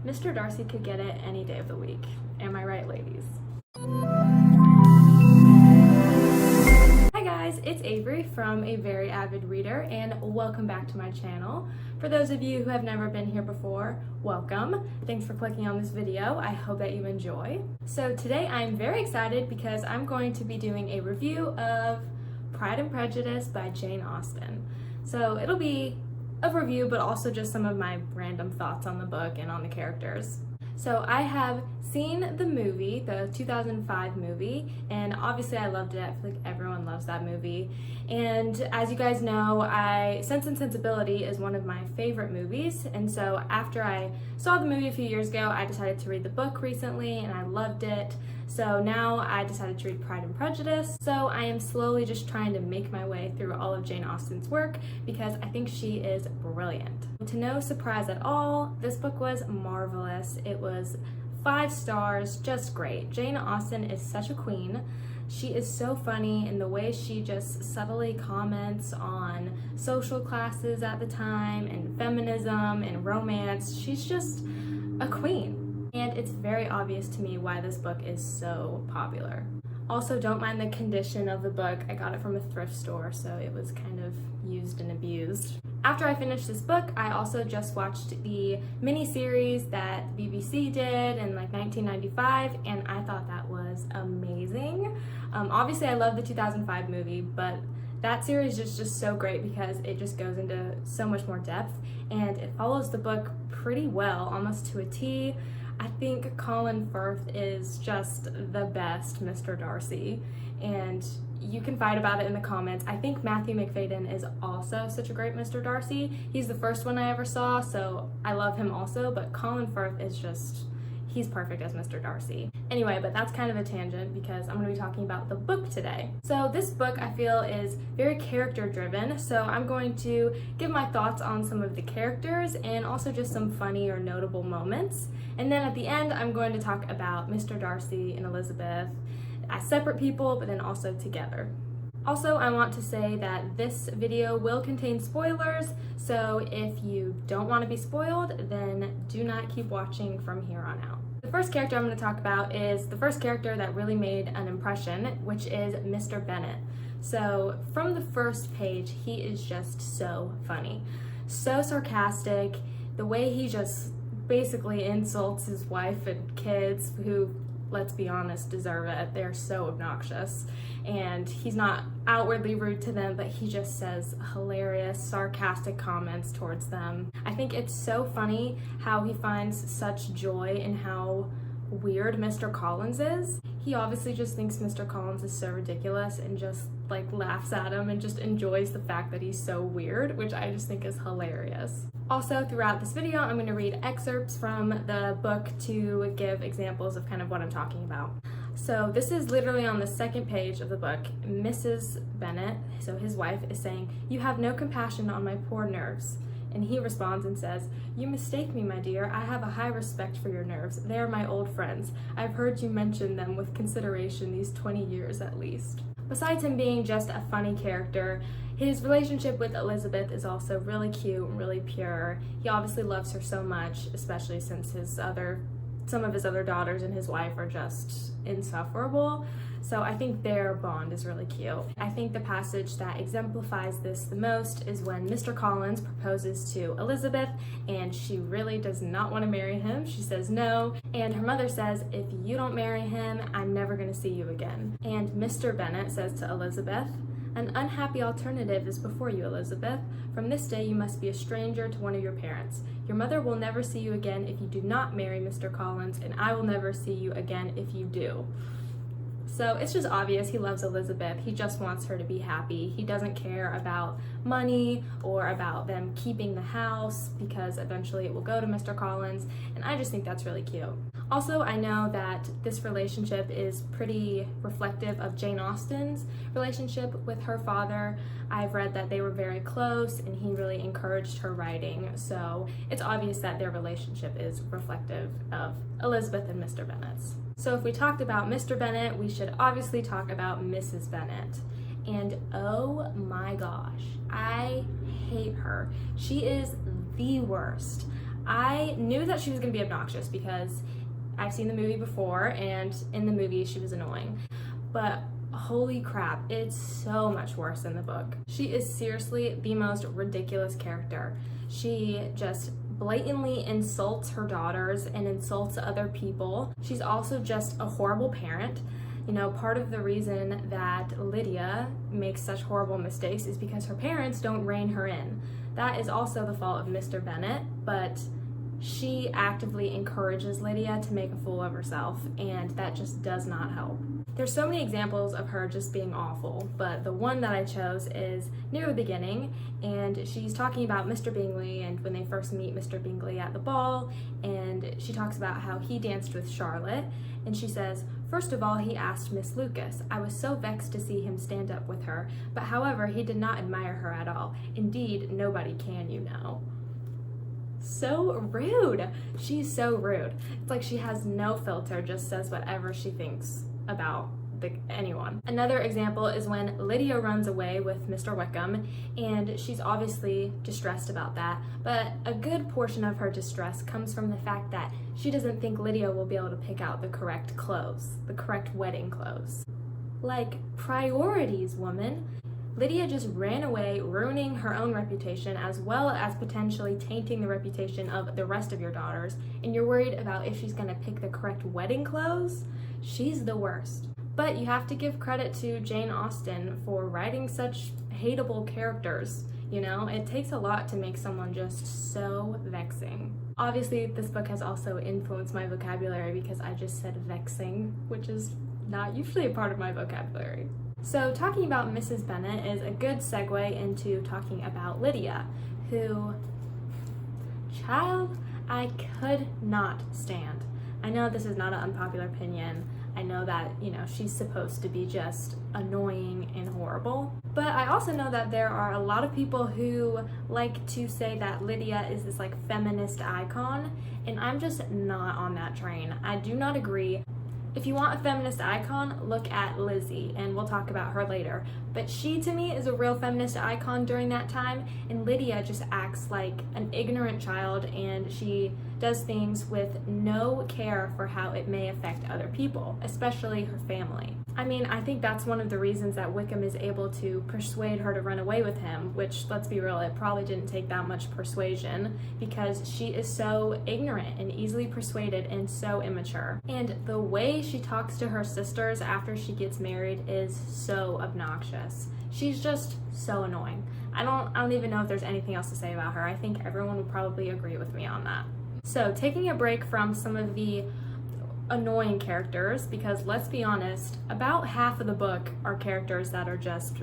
Mr. Darcy could get it any day of the week. Am I right, ladies? Hi guys, it's Avery from A Very Avid Reader, and welcome back to my channel. For those of you who have never been here before, welcome. Thanks for clicking on this video. I hope that you enjoy. So today I'm very excited because I'm going to be doing a review of Pride and Prejudice by Jane Austen. So it'll be a review, but also just some of my random thoughts on the book and on the characters. So I have seen the movie, the 2005 movie, and obviously I loved it. I feel like everyone loves that movie. And as you guys know, Sense and Sensibility is one of my favorite movies, and so after I saw the movie a few years ago, I decided to read the book recently, and I loved it. So now I decided to read Pride and Prejudice. So I am slowly just trying to make my way through all of Jane Austen's work because I think she is brilliant. To no surprise at all, this book was marvelous. It was 5 stars, just great. Jane Austen is such a queen. She is so funny in the way she just subtly comments on social classes at the time and feminism and romance. She's just a queen. And it's very obvious to me why this book is so popular. Also, don't mind the condition of the book. I got it from a thrift store, so it was kind of used and abused. After I finished this book, I also just watched the mini-series that BBC did in like 1995, and I thought that was amazing. Obviously, I love the 2005 movie, but that series is just so great because it just goes into so much more depth, and it follows the book pretty well, almost to a T. I think Colin Firth is just the best Mr. Darcy, and you can fight about it in the comments. I think Matthew Macfadyen is also such a great Mr. Darcy. He's the first one I ever saw, so I love him also, but Colin Firth is just, he's perfect as Mr. Darcy. Anyway, but that's kind of a tangent because I'm going to be talking about the book today. So this book I feel is very character driven, so I'm going to give my thoughts on some of the characters and also just some funny or notable moments. And then at the end, I'm going to talk about Mr. Darcy and Elizabeth as separate people, but then also together. Also, I want to say that this video will contain spoilers, so if you don't want to be spoiled, then do not keep watching from here on out. The first character I'm going to talk about is the first character that really made an impression, which is Mr. Bennet. So from the first page, he is just so funny, so sarcastic. The way he just basically insults his wife and kids, who, let's be honest, deserve it. They're so obnoxious. And he's not outwardly rude to them, but he just says hilarious, sarcastic comments towards them. I think it's so funny how he finds such joy in how weird Mr. Collins is. He obviously just thinks Mr. Collins is so ridiculous and just like laughs at him and just enjoys the fact that he's so weird, which I just think is hilarious. Also, throughout this video, I'm going to read excerpts from the book to give examples of kind of what I'm talking about. So this is literally on the second page of the book. Mrs. Bennet, so his wife, is saying, "You have no compassion on my poor nerves." And he responds and says, "You mistake me, my dear. I have a high respect for your nerves. They are my old friends. I've heard you mention them with consideration these 20 years at least." Besides him being just a funny character, his relationship with Elizabeth is also really cute and really pure. He obviously loves her so much, especially since some of his other daughters and his wife are just insufferable. So I think their bond is really cute. I think the passage that exemplifies this the most is when Mr. Collins proposes to Elizabeth and she really does not want to marry him. She says no, and her mother says, "If you don't marry him, I'm never going to see you again." And Mr. Bennet says to Elizabeth, "An unhappy alternative is before you, Elizabeth. From this day you must be a stranger to one of your parents. Your mother will never see you again if you do not marry Mr. Collins, and I will never see you again if you do." So it's just obvious he loves Elizabeth. He just wants her to be happy. He doesn't care about money or about them keeping the house because eventually it will go to Mr. Collins, and I just think that's really cute. Also, I know that this relationship is pretty reflective of Jane Austen's relationship with her father. I've read that they were very close and he really encouraged her writing, so it's obvious that their relationship is reflective of Elizabeth and Mr. Bennet's. So if we talked about Mr. Bennet, we should obviously talk about Mrs. Bennet. And oh my gosh, I hate her. She is the worst. I knew that she was going to be obnoxious because I've seen the movie before, and in the movie she was annoying. But holy crap, it's so much worse in the book. She is seriously the most ridiculous character. She just blatantly insults her daughters and insults other people. She's also just a horrible parent. You know, part of the reason that Lydia makes such horrible mistakes is because her parents don't rein her in. That is also the fault of Mr. Bennet, but she actively encourages Lydia to make a fool of herself, and that just does not help. There's so many examples of her just being awful, but the one that I chose is near the beginning, and she's talking about Mr. Bingley and when they first meet Mr. Bingley at the ball, and she talks about how he danced with Charlotte, and she says, "First of all, he asked Miss Lucas. I was so vexed to see him stand up with her, but however, he did not admire her at all. Indeed, nobody can, you know." So rude. She's so rude. It's like she has no filter, just says whatever she thinks about anyone. Another example is when Lydia runs away with Mr. Wickham, and she's obviously distressed about that, but a good portion of her distress comes from the fact that she doesn't think Lydia will be able to pick out the correct clothes, the correct wedding clothes. Like, priorities, woman. Lydia just ran away, ruining her own reputation as well as potentially tainting the reputation of the rest of your daughters, and you're worried about if she's gonna pick the correct wedding clothes? She's the worst. But you have to give credit to Jane Austen for writing such hateable characters. You know, it takes a lot to make someone just so vexing. Obviously, this book has also influenced my vocabulary because I just said vexing, which is not usually a part of my vocabulary. So talking about Mrs. Bennet is a good segue into talking about Lydia, who, child, I could not stand. I know this is not an unpopular opinion. I know that, you know, she's supposed to be just annoying and horrible. But I also know that there are a lot of people who like to say that Lydia is this like feminist icon, and I'm just not on that train. I do not agree. If you want a feminist icon, look at Lizzie, and we'll talk about her later. But she, to me, is a real feminist icon during that time, and Lydia just acts like an ignorant child, and she does things with no care for how it may affect other people, especially her family. I mean, I think that's one of the reasons that Wickham is able to persuade her to run away with him, which, let's be real, it probably didn't take that much persuasion, because she is so ignorant and easily persuaded and so immature. And the way she talks to her sisters after she gets married is so obnoxious. She's just so annoying. I don't even know if there's anything else to say about her. I think everyone would probably agree with me on that. So, taking a break from some of the annoying characters, because let's be honest, about half of the book are characters that are just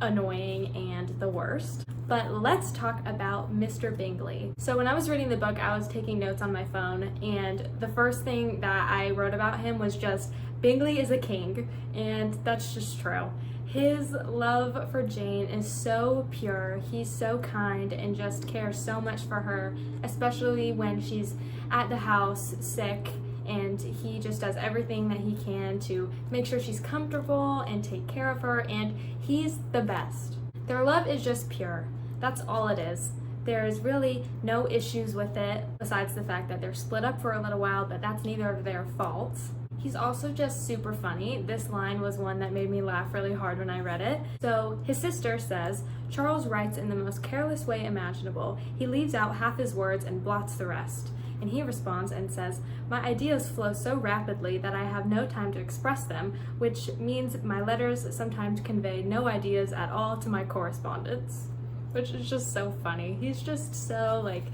annoying and the worst. But let's talk about Mr. Bingley. So when I was reading the book, I was taking notes on my phone, and the first thing that I wrote about him was just, Bingley is a king, and that's just true. His love for Jane is so pure, he's so kind and just cares so much for her, especially when she's at the house sick, and he just does everything that he can to make sure she's comfortable and take care of her, and he's the best. Their love is just pure. That's all it is. There's really no issues with it, besides the fact that they're split up for a little while, but that's neither of their faults. He's also just super funny. This line was one that made me laugh really hard when I read it. So his sister says, "Charles writes in the most careless way imaginable. He leaves out half his words and blots the rest." And he responds and says, "My ideas flow so rapidly that I have no time to express them, which means my letters sometimes convey no ideas at all to my correspondents." Which is just so funny. He's just so like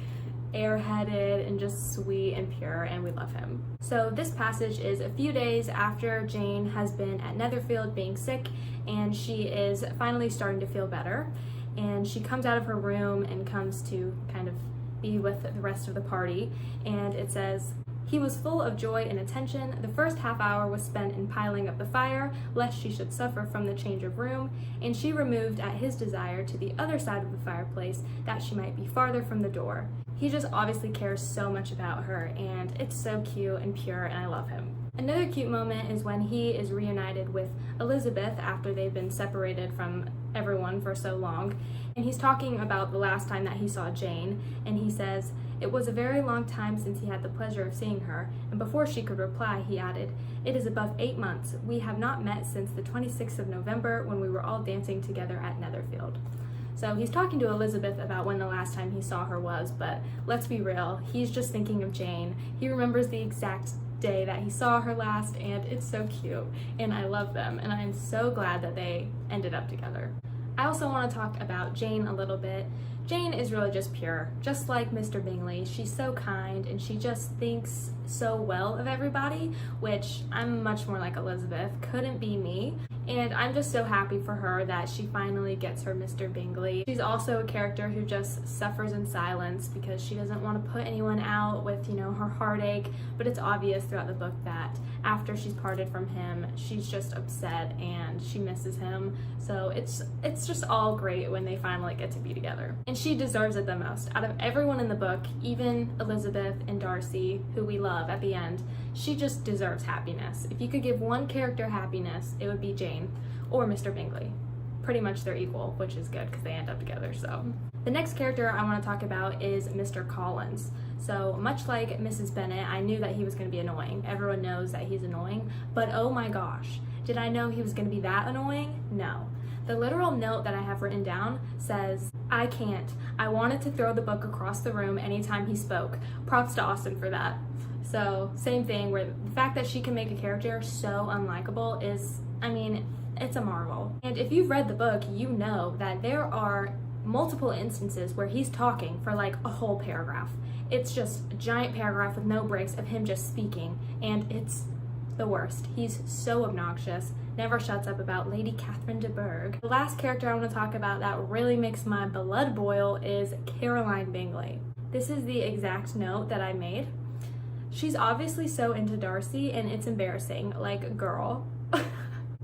airheaded and just sweet and pure, and we love him. So this passage is a few days after Jane has been at Netherfield being sick, and she is finally starting to feel better, and she comes out of her room and comes to kind of be with the rest of the party, and it says, "He was full of joy and attention. The first half hour was spent in piling up the fire, lest she should suffer from the change of room, and she removed at his desire to the other side of the fireplace, that she might be farther from the door." He just obviously cares so much about her, and it's so cute and pure, and I love him. Another cute moment is when he is reunited with Elizabeth after they've been separated from everyone for so long, And he's talking about the last time that he saw Jane, and he says, "It was a very long time since he had the pleasure of seeing her," and before she could reply, he added, "It is above 8 months. We have not met since the 26th of November when we were all dancing together at Netherfield." So he's talking to Elizabeth about when the last time he saw her was, but let's be real, he's just thinking of Jane. He remembers the exact day that he saw her last, and it's so cute, and I love them, and I'm so glad that they ended up together. I also want to talk about Jane a little bit. Jane is really just pure, just like Mr. Bingley. She's so kind, and she just thinks so well of everybody, which I'm much more like Elizabeth. Couldn't be me. And I'm just so happy for her that she finally gets her Mr. Bingley. She's also a character who just suffers in silence because she doesn't want to put anyone out with, her heartache, but it's obvious throughout the book that after she's parted from him, she's just upset and she misses him. So it's just all great when they finally get to be together. And she deserves it the most. Out of everyone in the book, even Elizabeth and Darcy, who we love at the end, she just deserves happiness. If you could give one character happiness, it would be Jane or Mr. Bingley. Pretty much they're equal, which is good because they end up together. So the next character I want to talk about is Mr. Collins. So much like Mrs. Bennet, I knew that he was going to be annoying. Everyone knows that he's annoying, but oh my gosh, did I know he was going to be that annoying? No. The literal note that I have written down says, "I can't. I wanted to throw the book across the room anytime he spoke." Props to Austen for that. So same thing, where the fact that she can make a character so unlikable is, it's a marvel. And if you've read the book, you know that there are multiple instances where he's talking for like a whole paragraph. It's just a giant paragraph with no breaks of him just speaking, and it's the worst. He's so obnoxious, never shuts up about Lady Catherine de Bourgh. The last character I want to talk about that really makes my blood boil is Caroline Bingley. This is the exact note that I made. She's obviously so into Darcy, and it's embarrassing. Like, girl.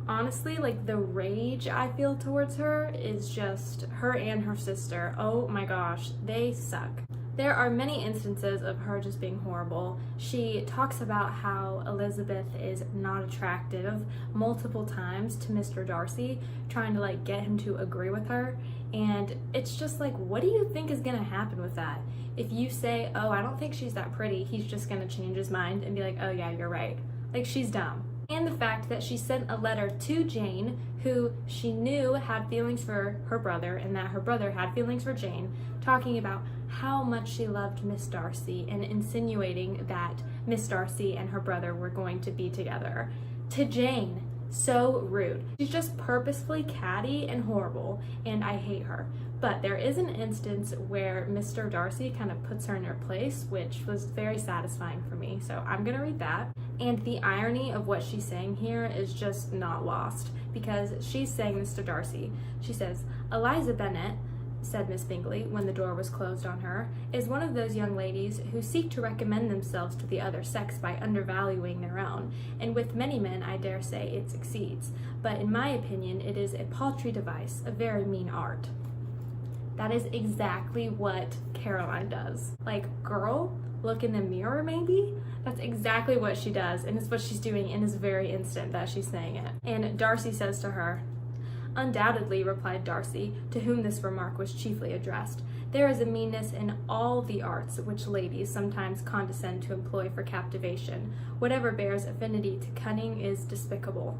Honestly, like, the rage I feel towards her is just her and her sister. Oh my gosh, they suck. There are many instances of her just being horrible. She talks about how Elizabeth is not attractive multiple times to Mr. Darcy, trying to like get him to agree with her. And it's just like, what do you think is gonna happen with that? If you say, "Oh, I don't think she's that pretty," he's just gonna change his mind and be like, "Oh yeah, you're right." Like, she's dumb. And the fact that she sent a letter to Jane, who she knew had feelings for her brother, and that her brother had feelings for Jane, talking about how much she loved Miss Darcy and insinuating that Miss Darcy and her brother were going to be together. To Jane. So rude. She's just purposefully catty and horrible, and I hate her. But there is an instance where Mr. Darcy kind of puts her in her place, which was very satisfying for me. So I'm gonna read that. And the irony of what she's saying here is just not lost, because she's saying this to Darcy. She says, "Eliza Bennet," said Miss Bingley when the door was closed on her, "is one of those young ladies who seek to recommend themselves to the other sex by undervaluing their own, and with many men I dare say it succeeds, but in my opinion it is a paltry device, a very mean art." That is exactly what Caroline does. Like, girl, look in the mirror maybe? That's exactly what she does, and it's what she's doing in this very instant that she's saying it. And Darcy says to her, "Undoubtedly," replied Darcy, to whom this remark was chiefly addressed, "there is a meanness in all the arts which ladies sometimes condescend to employ for captivation. Whatever bears affinity to cunning is despicable."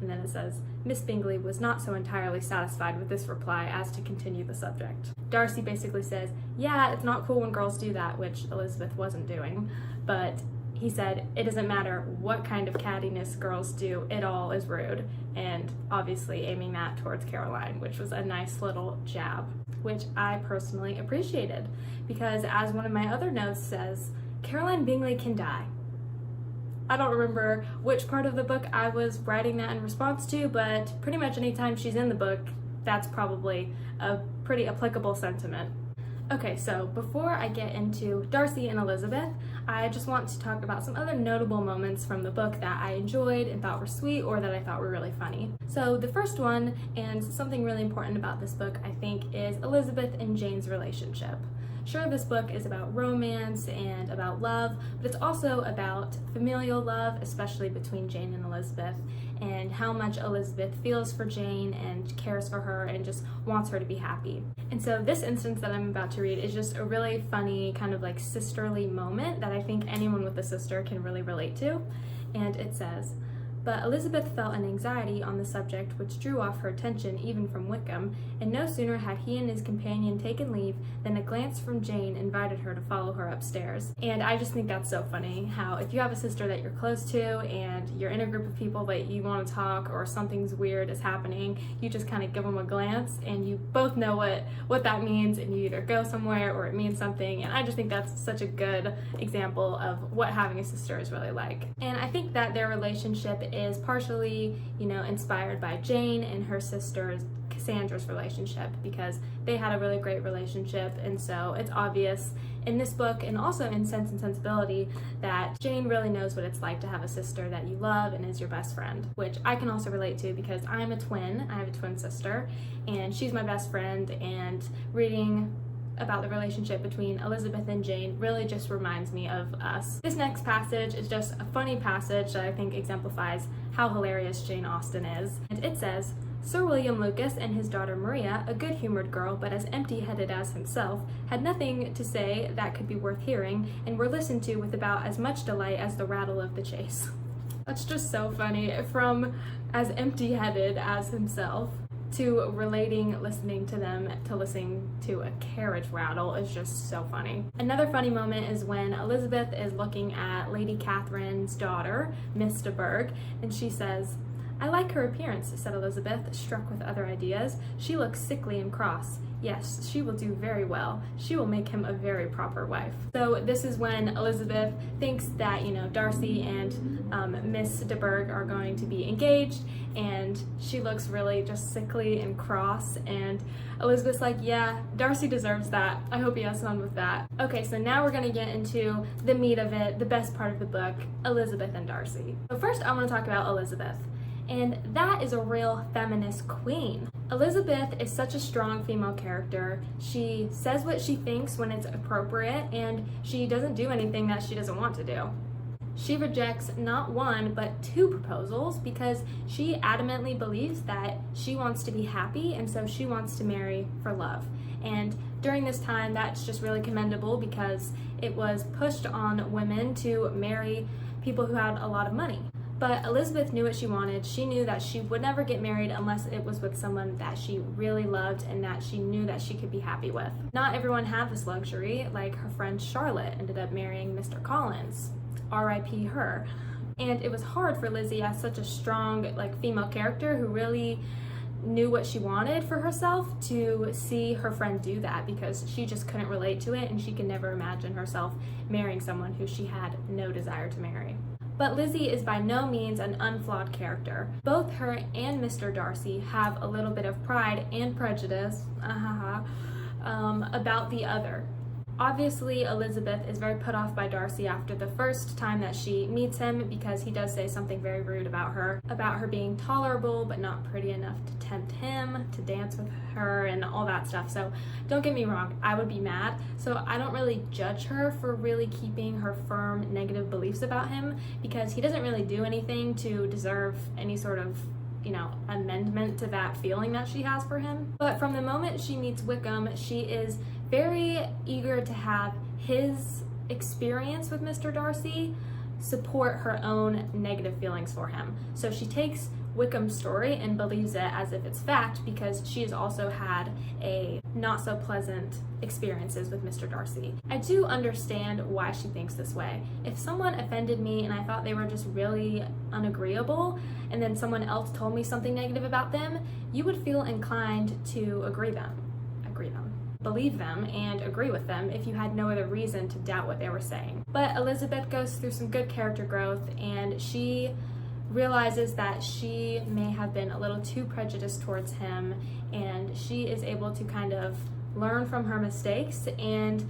And then it says, Miss Bingley was not so entirely satisfied with this reply as to continue the subject. Darcy basically says, yeah, it's not cool when girls do that, which Elizabeth wasn't doing, but he said, it doesn't matter what kind of cattiness girls do, it all is rude, and obviously aiming that towards Caroline, which was a nice little jab, which I personally appreciated, because as one of my other notes says, Caroline Bingley can die. I don't remember which part of the book I was writing that in response to, but pretty much anytime she's in the book, that's probably a pretty applicable sentiment. Okay, so before I get into Darcy and Elizabeth, I just want to talk about some other notable moments from the book that I enjoyed and thought were sweet or that I thought were really funny. So the first one, and something really important about this book, I think, is Elizabeth and Jane's relationship. sure, this book is about romance and about love, but it's also about familial love, especially between Jane and Elizabeth, and how much Elizabeth feels for Jane and cares for her and just wants her to be happy. And so this instance that I'm about to read is just a really funny kind of like sisterly moment that I think anyone with a sister can really relate to. And it says, "But Elizabeth felt an anxiety on the subject which drew off her attention even from Wickham, and no sooner had he and his companion taken leave than a glance from Jane invited her to follow her upstairs." And I just think that's so funny, how if you have a sister that you're close to and you're in a group of people that you want to talk or something's weird is happening, you just kind of give them a glance and you both know what that means, and you either go somewhere or it means something. And I just think that's such a good example of what having a sister is really like. And I think that their relationship is partially, inspired by Jane and her sister Cassandra's relationship, because they had a really great relationship, and so it's obvious in this book and also in Sense and Sensibility that Jane really knows what it's like to have a sister that you love and is your best friend, which I can also relate to because I'm a twin. I have a twin sister, and she's my best friend, and reading about the relationship between Elizabeth and Jane really just reminds me of us. This next passage is just a funny passage that I think exemplifies how hilarious Jane Austen is. And it says, "Sir William Lucas and his daughter Maria, a good-humored girl but as empty-headed as himself, had nothing to say that could be worth hearing, and were listened to with about as much delight as the rattle of the chase." That's just so funny. From as empty-headed as himself to listening to them to listening to a carriage rattle is just so funny. Another funny moment is when Elizabeth is looking at Lady Catherine's daughter, Miss de Bourgh, and she says, "I like her appearance," said Elizabeth, struck with other ideas. "She looks sickly and cross. Yes, she will do very well. She will make him a very proper wife." So this is when Elizabeth thinks that, Darcy and Miss de Bourgh are going to be engaged, and she looks really just sickly and cross, and Elizabeth's like, "Yeah, Darcy deserves that. I hope he has fun with that." Okay, so now we're gonna get into the meat of it, the best part of the book, Elizabeth and Darcy. So first I want to talk about Elizabeth. And that is a real feminist queen. Elizabeth is such a strong female character. She says what she thinks when it's appropriate, and she doesn't do anything that she doesn't want to do. She rejects not one, but two proposals because she adamantly believes that she wants to be happy, and so she wants to marry for love. And during this time, that's just really commendable because it was pushed on women to marry people who had a lot of money. But Elizabeth knew what she wanted. She knew that she would never get married unless it was with someone that she really loved and that she knew that she could be happy with. Not everyone had this luxury, like her friend Charlotte ended up marrying Mr. Collins. R.I.P. her. And it was hard for Lizzie, as such a strong female character who really knew what she wanted for herself, to see her friend do that, because she just couldn't relate to it and she could never imagine herself marrying someone who she had no desire to marry. But Lizzie is by no means an unflawed character. Both her and Mr. Darcy have a little bit of pride and prejudice about the other. Obviously, Elizabeth is very put off by Darcy after the first time that she meets him, because he does say something very rude about her being tolerable but not pretty enough to tempt him to dance with her and all that stuff. So don't get me wrong, I would be mad. So I don't really judge her for really keeping her firm negative beliefs about him, because he doesn't really do anything to deserve any sort of amendment to that feeling that she has for him. But from the moment she meets Wickham, she is very eager to have his experience with Mr. Darcy support her own negative feelings for him. So she takes Wickham's story and believes it as if it's fact, because she has also had a not so pleasant experiences with Mr. Darcy. I do understand why she thinks this way. If someone offended me and I thought they were just really unagreeable, and then someone else told me something negative about them, you would feel inclined to believe them and agree with them if you had no other reason to doubt what they were saying. But Elizabeth goes through some good character growth, and she realizes that she may have been a little too prejudiced towards him, and she is able to kind of learn from her mistakes and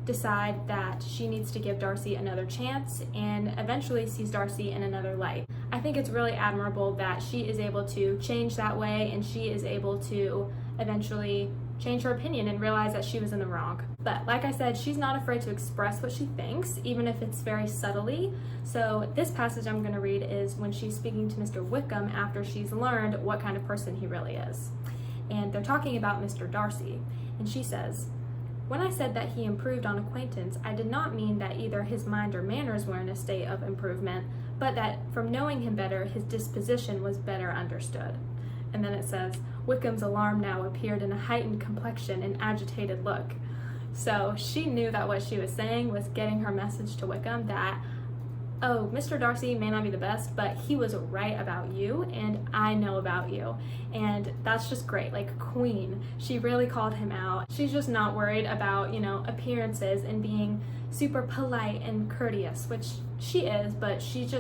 decide that she needs to give Darcy another chance, and eventually sees Darcy in another light. I think it's really admirable that she is able to change that way, and she is able to eventually change her opinion and realize that she was in the wrong. But like I said, she's not afraid to express what she thinks, even if it's very subtly. So this passage I'm going to read is when she's speaking to Mr. Wickham after she's learned what kind of person he really is. And they're talking about Mr. Darcy. And she says, "When I said that he improved on acquaintance, I did not mean that either his mind or manners were in a state of improvement, but that from knowing him better, his disposition was better understood." And then it says, Wickham's alarm now appeared in a heightened complexion and agitated look. So she knew that what she was saying was getting her message to Wickham that, oh, Mr. Darcy may not be the best, but he was right about you, and I know about you. And that's just great, like queen. She really called him out. She's just not worried about, appearances and being super polite and courteous, which she is, but she's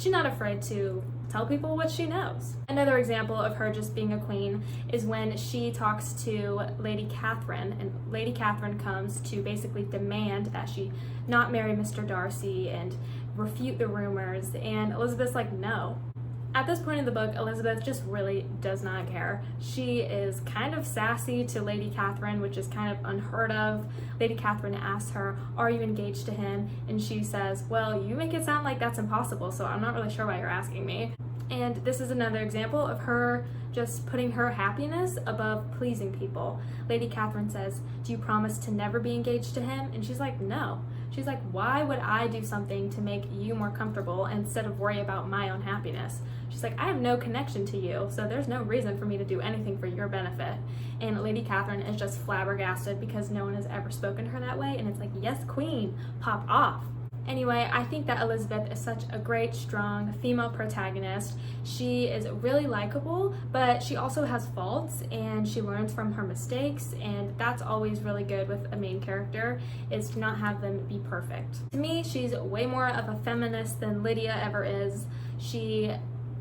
not afraid to tell people what she knows. Another example of her just being a queen is when she talks to Lady Catherine, and Lady Catherine comes to basically demand that she not marry Mr. Darcy and refute the rumors, and Elizabeth's like, no. At this point in the book, Elizabeth just really does not care. She is kind of sassy to Lady Catherine, which is kind of unheard of. Lady Catherine asks her, are you engaged to him? And she says, well, you make it sound like that's impossible, so I'm not really sure why you're asking me. And this is another example of her just putting her happiness above pleasing people. Lady Catherine says, do you promise to never be engaged to him? And she's like, no. She's like, why would I do something to make you more comfortable instead of worry about my own happiness? She's like, I have no connection to you, so there's no reason for me to do anything for your benefit. And Lady Catherine is just flabbergasted because no one has ever spoken to her that way, and it's like, yes, queen, pop off. Anyway, I think that Elizabeth is such a great, strong female protagonist. She is really likable, but she also has faults, and she learns from her mistakes, and that's always really good with a main character, is to not have them be perfect. To me, she's way more of a feminist than Lydia ever is. She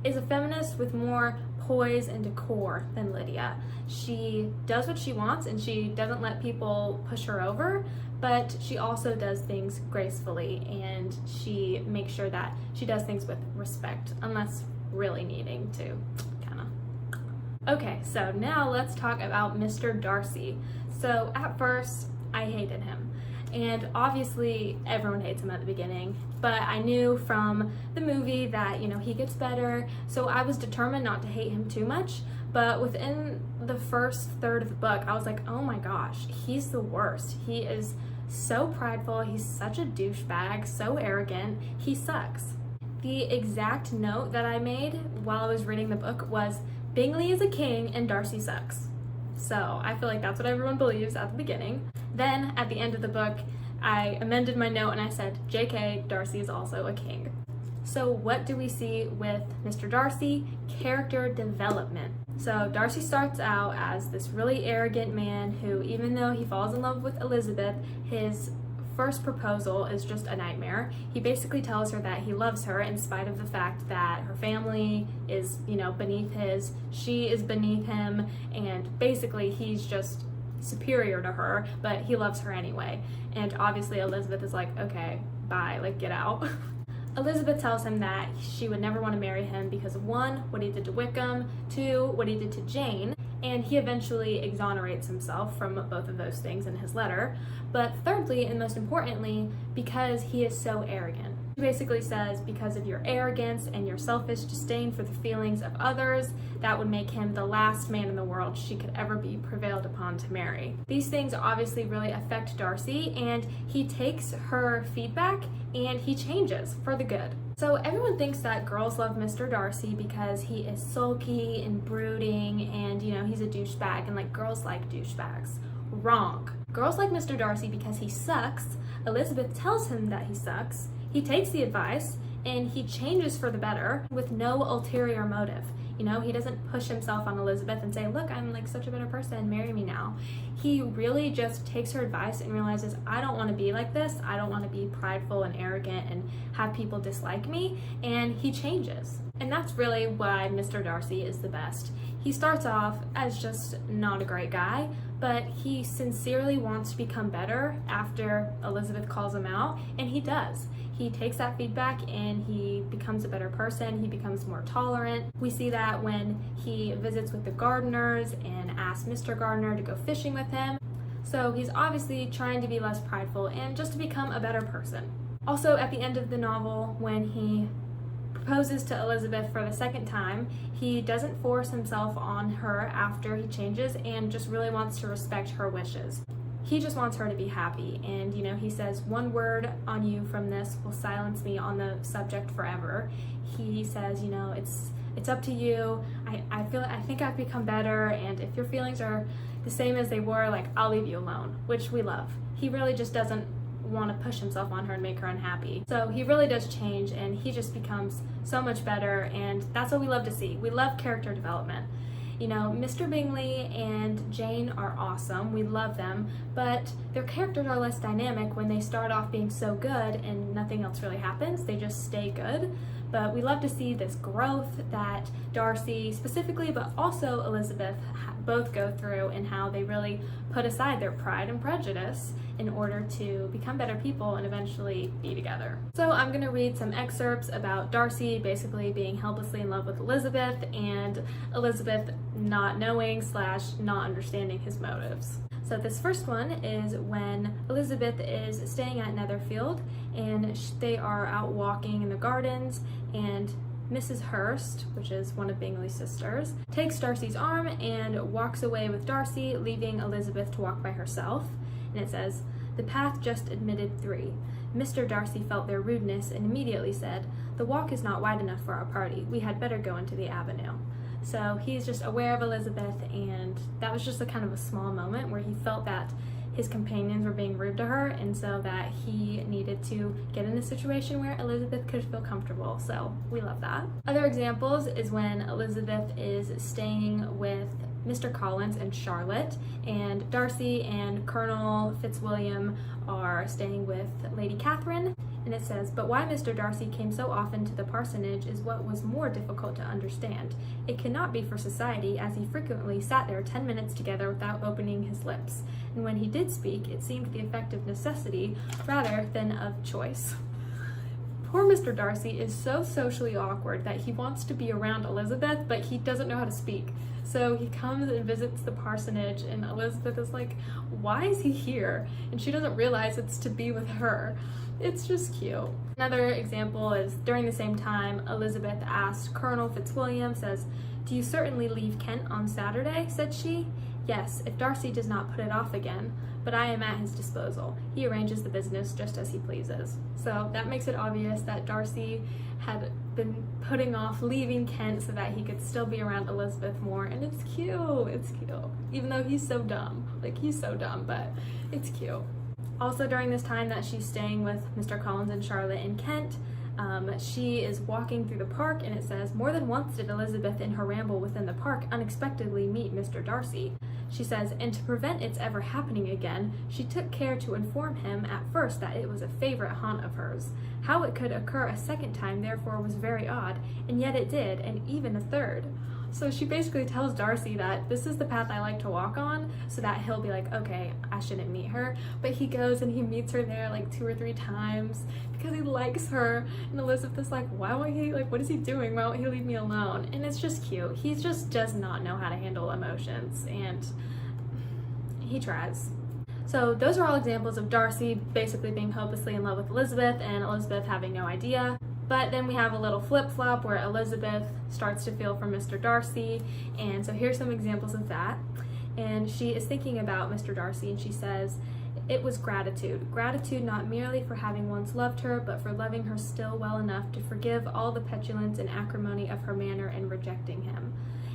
is a feminist with more poise and decor than Lydia. She does what she wants, and she doesn't let people push her over, but she also does things gracefully, and she makes sure that she does things with respect, unless really needing to, kinda. Okay, so now let's talk about Mr. Darcy. So at first, I hated him. And obviously everyone hates him at the beginning, but I knew from the movie that, he gets better, so I was determined not to hate him too much. But within the first third of the book, I was like, oh my gosh, he's the worst. He is so prideful, he's such a douchebag, so arrogant, he sucks. The exact note that I made while I was reading the book was, Bingley is a king and Darcy sucks. So I feel like that's what everyone believes at the beginning. Then at the end of the book, I amended my note and I said, JK, Darcy is also a king. So what do we see with Mr. Darcy? Character development. So Darcy starts out as this really arrogant man who, even though he falls in love with Elizabeth, his first proposal is just a nightmare. He basically tells her that he loves her in spite of the fact that her family is, beneath his, she is beneath him, and basically he's just superior to her, but he loves her anyway. And obviously Elizabeth is like, okay, bye, like get out. Elizabeth tells him that she would never want to marry him because of 1, what he did to Wickham, 2, what he did to Jane, and he eventually exonerates himself from both of those things in his letter. But thirdly, and most importantly, because he is so arrogant. He basically says, because of your arrogance and your selfish disdain for the feelings of others, that would make him the last man in the world she could ever be prevailed upon to marry. These things obviously really affect Darcy, and he takes her feedback and he changes for the good. So everyone thinks that girls love Mr. Darcy because he is sulky and brooding and, he's a douchebag, and like girls like douchebags. Wrong. Girls like Mr. Darcy because he sucks. Elizabeth tells him that he sucks. He takes the advice and he changes for the better with no ulterior motive. He doesn't push himself on Elizabeth and say, look, I'm like such a better person, marry me now. he really just takes her advice and realizes, I don't want to be like this. I don't want to be prideful and arrogant and have people dislike me, and he changes. And that's really why Mr. Darcy is the best. He starts off as just not a great guy, but he sincerely wants to become better after Elizabeth calls him out, and he does. He takes that feedback and he becomes a better person. He becomes more tolerant. We see that when he visits with the Gardeners and asks Mr. Gardner to go fishing with him. So he's obviously trying to be less prideful and just to become a better person. Also, at the end of the novel, when he proposes to Elizabeth for the second time, he doesn't force himself on her after he changes and just really wants to respect her wishes. He just wants her to be happy, and he says, one word on you from this will silence me on the subject forever. He says, it's up to you. I think I've become better, and if your feelings are the same as they were, like, I'll leave you alone, which we love. He really just doesn't want to push himself on her and make her unhappy. So he really does change, and he just becomes so much better, and that's what we love to see. We love character development. Mr. Bingley and Jane are awesome. We love them, but their characters are less dynamic when they start off being so good and nothing else really happens. They just stay good. But we love to see this growth that Darcy specifically, but also Elizabeth, both go through, and how they really put aside their pride and prejudice in order to become better people and eventually be together. So I'm going to read some excerpts about Darcy basically being helplessly in love with Elizabeth, and Elizabeth not knowing / not understanding his motives. So this first one is when Elizabeth is staying at Netherfield, and they are out walking in the gardens, and Mrs. Hurst, which is one of Bingley's sisters, takes Darcy's arm and walks away with Darcy, leaving Elizabeth to walk by herself. And it says, the path just admitted 3. Mr. Darcy felt their rudeness and immediately said, the walk is not wide enough for our party. We had better go into the avenue. So he's just aware of Elizabeth, and that was just a kind of a small moment where he felt that his companions were being rude to her, and so that he needed to get in a situation where Elizabeth could feel comfortable. So we love that. Other examples is when Elizabeth is staying with Mr. Collins and Charlotte, and Darcy and Colonel Fitzwilliam are staying with Lady Catherine. And it says, but why Mr. Darcy came so often to the parsonage is what was more difficult to understand. It cannot be for society, as he frequently sat there 10 minutes together without opening his lips. And when he did speak, it seemed the effect of necessity rather than of choice. Poor Mr. Darcy is so socially awkward that he wants to be around Elizabeth, but he doesn't know how to speak. So he comes and visits the parsonage, and Elizabeth is like, why is he here? And she doesn't realize it's to be with her. It's just cute. Another example is during the same time, Elizabeth asked Colonel Fitzwilliam, says, do you certainly leave Kent on Saturday? Said she. Yes, if Darcy does not put it off again, but I am at his disposal. He arranges the business just as he pleases. So that makes it obvious that Darcy had been putting off leaving Kent so that he could still be around Elizabeth more, and it's cute. It's cute. Even though he's so dumb. Like, he's so dumb, but it's cute. Also, during this time that she's staying with Mr. Collins and Charlotte in Kent, she is walking through the park, and it says, more than once did Elizabeth in her ramble within the park unexpectedly meet Mr. Darcy. She says, and to prevent its ever happening again, she took care to inform him at first that it was a favorite haunt of hers. How it could occur a second time, therefore, was very odd, and yet it did, and even a third. So she basically tells Darcy that this is the path I like to walk on, so that he'll be like, okay, I shouldn't meet her. But he goes and he meets her there like 2 or 3 times because he likes her. And Elizabeth is like, why won't he, like, what is he doing? Why won't he leave me alone? And it's just cute. He just does not know how to handle emotions, and he tries. So those are all examples of Darcy basically being hopelessly in love with Elizabeth, and Elizabeth having no idea. But then we have a little flip-flop where Elizabeth starts to feel for Mr. Darcy, and so here's some examples of that. And she is thinking about Mr. Darcy, and she says, it was gratitude. Gratitude not merely for having once loved her, but for loving her still well enough to forgive all the petulance and acrimony of her manner in rejecting him,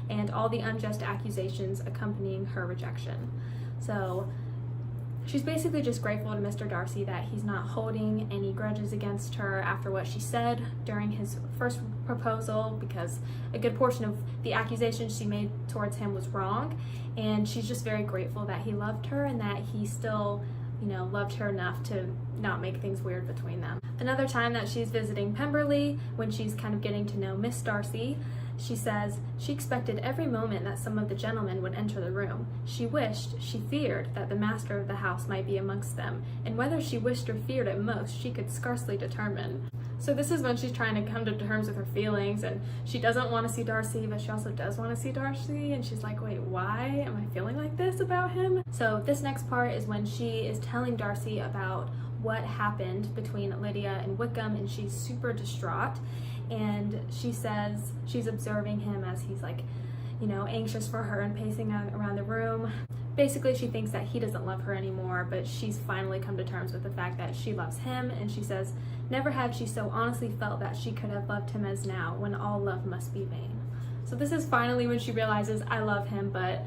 and all the unjust accusations accompanying her rejection. So She's basically just grateful to Mr. Darcy that he's not holding any grudges against her after what she said during his first proposal, because a good portion of the accusations she made towards him was wrong, and she's just very grateful that he loved her and that he still, loved her enough to not make things weird between them. Another time that she's visiting Pemberley, when she's kind of getting to know Miss Darcy, she says she expected every moment that some of the gentlemen would enter the room. She feared that the master of the house might be amongst them, and whether she wished or feared it most, she could scarcely determine. So this is when she's trying to come to terms with her feelings, and she doesn't want to see Darcy, but she also does want to see Darcy, and she's like, wait, why am I feeling like this about him? So this next part is when she is telling Darcy about what happened between Lydia and Wickham, and she's super distraught. And she says she's observing him as he's anxious for her and pacing around the room. Basically, she thinks that he doesn't love her anymore, but she's finally come to terms with the fact that she loves him, and she says, never had she so honestly felt that she could have loved him as now, when all love must be vain. So this is finally when she realizes, I love him, but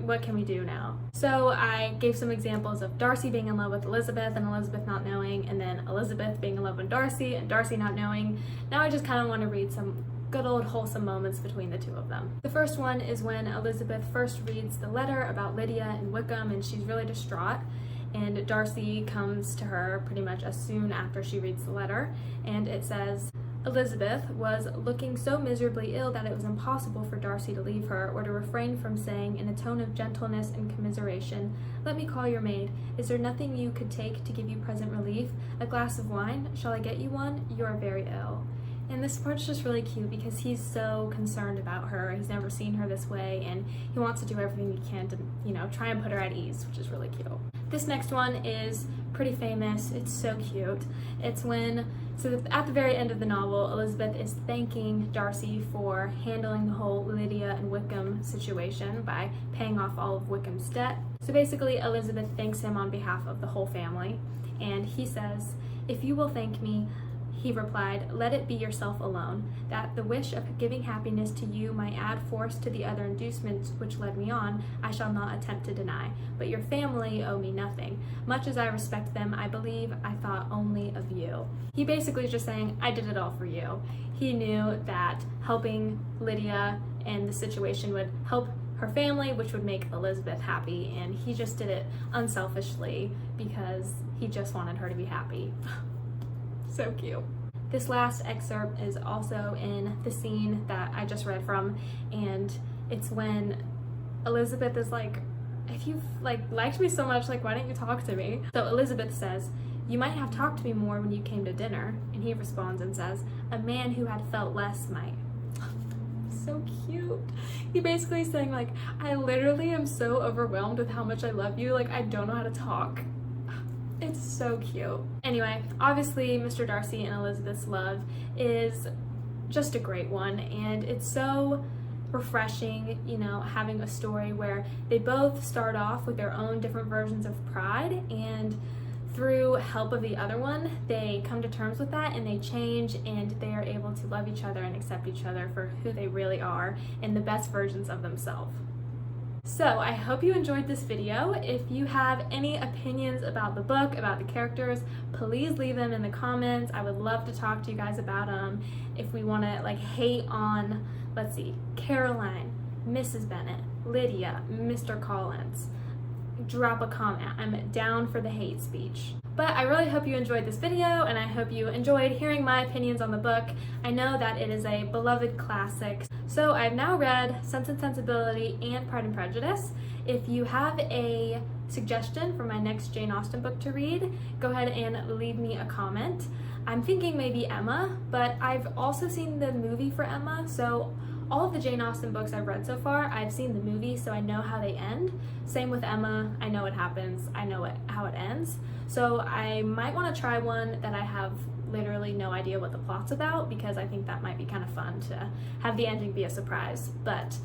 what can we do now? So I gave some examples of Darcy being in love with Elizabeth and Elizabeth not knowing, and then Elizabeth being in love with Darcy and Darcy not knowing. Now I just kind of want to read some good old wholesome moments between the two of them. The first one is when Elizabeth first reads the letter about Lydia and Wickham, and she's really distraught, and Darcy comes to her pretty much as soon after she reads the letter, and it says, Elizabeth was looking so miserably ill that it was impossible for Darcy to leave her, or to refrain from saying, in a tone of gentleness and commiseration, let me call your maid. Is there nothing you could take to give you present relief? A glass of wine? Shall I get you one? You are very ill. And this part's just really cute because he's so concerned about her. He's never seen her this way, and he wants to do everything he can to, try and put her at ease, which is really cute. This next one is pretty famous. It's so cute. It's when, at the very end of the novel, Elizabeth is thanking Darcy for handling the whole Lydia and Wickham situation by paying off all of Wickham's debt. So basically, Elizabeth thanks him on behalf of the whole family, and he says, if you will thank me, he replied, let it be yourself alone, that the wish of giving happiness to you might add force to the other inducements which led me on, I shall not attempt to deny. But your family owe me nothing. Much as I respect them, I believe I thought only of you. He basically is just saying, I did it all for you. He knew that helping Lydia and the situation would help her family, which would make Elizabeth happy, and he just did it unselfishly because he just wanted her to be happy. So cute. This last excerpt is also in the scene that I just read from, and it's when Elizabeth is like, if you've liked me so much, why don't you talk to me? So Elizabeth says, you might have talked to me more when you came to dinner, and he responds and says, a man who had felt less might. So cute. He basically is saying, I literally am so overwhelmed with how much I love you, I don't know how to talk. It's so cute. Anyway, obviously Mr. Darcy and Elizabeth's love is just a great one, and it's so refreshing, having a story where they both start off with their own different versions of pride, and through help of the other one, they come to terms with that and they change, and they are able to love each other and accept each other for who they really are and the best versions of themselves. So I hope you enjoyed this video. If you have any opinions about the book, about the characters, please leave them in the comments. I would love to talk to you guys about them. If we want to hate on, let's see, Caroline, Mrs. Bennet, Lydia, Mr. Collins, drop a comment. I'm down for the hate speech. But I really hope you enjoyed this video, and I hope you enjoyed hearing my opinions on the book. I know that it is a beloved classic. So I've now read Sense and Sensibility and Pride and Prejudice. If you have a suggestion for my next Jane Austen book to read, go ahead and leave me a comment. I'm thinking maybe Emma, but I've also seen the movie for Emma, so all of the Jane Austen books I've read so far, I've seen the movie, so I know how they end. Same with Emma, I know what happens, I know how it ends. So I might want to try one that I have literally no idea what the plot's about, because I think that might be kind of fun to have the ending be a surprise. But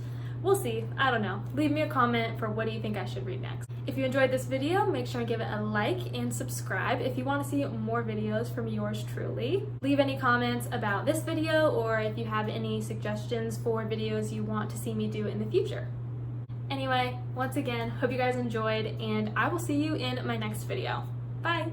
we'll see, I don't know. Leave me a comment for what do you think I should read next. If you enjoyed this video, make sure to give it a like and subscribe if you want to see more videos from yours truly. Leave any comments about this video, or if you have any suggestions for videos you want to see me do in the future. Anyway, once again, hope you guys enjoyed, and I will see you in my next video. Bye!